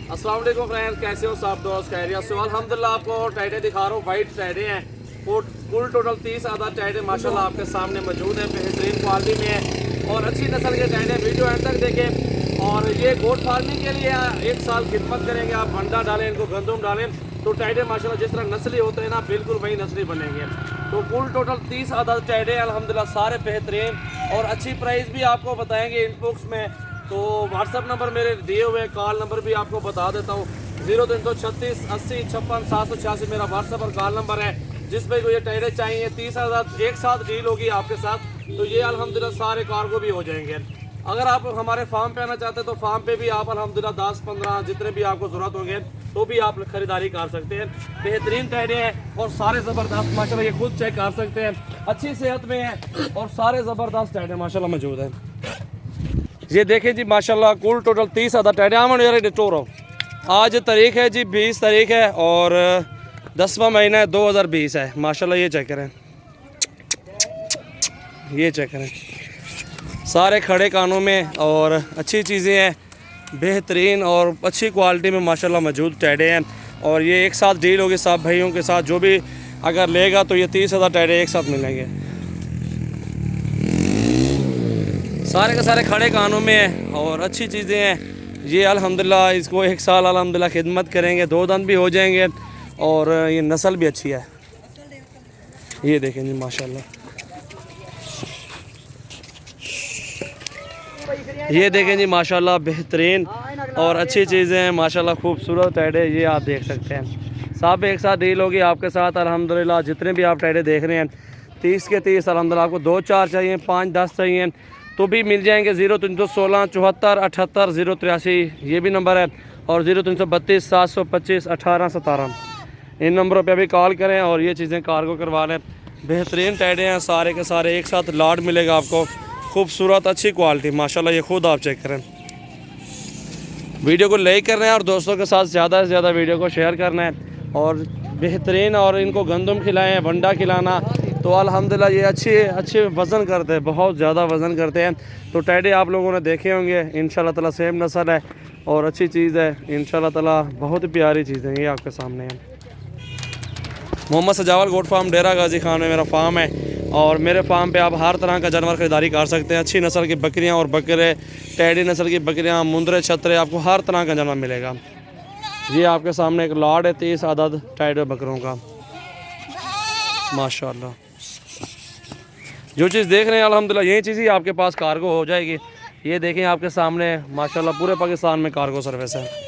अस्सलाम वालेकुम फ्रेंड्स, कैसे हो सब दोस्त? खैरियत से? अल्हम्दुलिल्लाह। आपको टाइडे दिखा रहा हूँ, वाइट टाइडे हैं। कुल टोटल 30 आधा टाइडे माशाल्लाह आपके सामने मौजूद है, बेहतरीन क्वालिटी में है और अच्छी नस्ल के टाइडे। वीडियो एंड तक देखें। और ये गोट फार्मिंग के लिए 1 साल खिदमत करेंगे। आप अंडा डालें, इनको गंदम डालें तो टाइडे माशाल्लाह जिस तरह नस्ली होते हैं ना, बिल्कुल वही नस्ली बनेंगे। तो कुल टोटल 30 आधा टाइडे अल्हम्दुलिल्लाह, सारे बेहतरीन और अच्छी प्राइस भी आपको बताएंगे इनबॉक्स में। तो व्हाट्सअप नंबर मेरे दिए हुए, कॉल नंबर भी आपको बता देता हूँ। 0336 80 56 786 मेरा व्हाट्सअप और कॉल नंबर है। जिस पे को ये टायरे चाहिए 30,000 एक साथ डील होगी आपके साथ, तो ये अल्हम्दुलिल्लाह सारे कार्गो भी हो जाएंगे। अगर आप हमारे फार्म पे आना चाहते हैं तो फार्म पे भी आप अल्हम्दुलिल्लाह 10-15 जितने भी आपको ज़रूरत होंगे तो भी आप खरीदारी कर सकते हैं। बेहतरीन टायरे हैं और सारे ज़बरदस्त माशाल्लाह, ये खुद चेक कर सकते हैं, अच्छी सेहत में हैं और सारे ज़बरदस्त टायरे माशाल्लाह मौजूद हैं। ये देखें जी माशाल्लाह, कुल टोटल 30 आधा टाइडे आमन टोरो। आज तारीख है जी 20 तारीख है और 10वां महीना है 2020 है माशाल्लाह। ये चेक करें, ये चेक करें, सारे खड़े कानों में और अच्छी चीज़ें हैं, बेहतरीन और अच्छी क्वालिटी में माशाल्लाह मौजूद टाइडे हैं। और ये एक साथ डील होगी सब भाइयों के साथ, जो भी अगर लेगा तो ये 30 आधा टाइडे एक साथ मिलेंगे। सारे के सारे खड़े कानों में है और अच्छी चीज़ें हैं। ये अल्हम्दुलिल्लाह इसको 1 साल अल्हम्दुलिल्लाह खिदमत करेंगे, 2 दांत भी हो जाएंगे और ये नस्ल भी अच्छी है। ये देखें जी माशाल्लाह, ये देखें जी माशाल्लाह, बेहतरीन और अच्छी चीज़ें हैं माशाल्लाह, खूबसूरत टाइडे ये आप देख सकते हैं। सब एक साथ डील होगी आपके साथ अल्हम्दुलिल्लाह। जितने भी आप टाइडे देख रहे हैं 30 के 30 अल्हम्दुलिल्लाह। आपको 2-4 चाहिए, 5-10 चाहिए तो भी मिल जाएंगे। 0316 74 78 083 ये भी नंबर है और 0332 725 18 17 इन नंबरों पे अभी कॉल करें और ये चीज़ें कार्गो करवा लें। बेहतरीन टाइडे हैं सारे के सारे, एक साथ लाट मिलेगा आपको, खूबसूरत अच्छी क्वालिटी माशाल्लाह। ये खुद आप चेक करें। वीडियो को लाइक करना है और दोस्तों के साथ ज़्यादा से ज़्यादा वीडियो को शेयर करना है और बेहतरीन। और इनको गंदम खिलाएँ, वंडा खिलाना तो अल्हम्दुलिल्लाह ये अच्छे वज़न करते हैं, बहुत ज़्यादा वज़न करते हैं। तो टाइडे आप लोगों ने देखे होंगे, इंशाल्लाह ताला सेम नस्ल है और अच्छी चीज़ है इंशाल्लाह ताला, बहुत प्यारी चीज़ है। ये आपके सामने है। मोहम्मद सजावल गोट फार्म, डेरा गाजी खान में मेरा फार्म है और मेरे फार्म पे आप हर तरह का जानवर ख़रीदारी कर सकते हैं। अच्छी नस्ल की बकरियाँ और बकरे, टाइडी नस्ल की बकरियाँ, मुंदरे, छतरे, आपको हर तरह का जानवर मिलेगा। ये आपके सामने एक लाड है 30 आदद टाइडे बकरों का माशाल्लाह। जो चीज़ देख रहे हैं अल्हम्दुलिल्लाह यही चीज़ ही आपके पास कार्गो हो जाएगी। ये देखें आपके सामने माशाल्लाह, पूरे पाकिस्तान में कार्गो सर्विस है।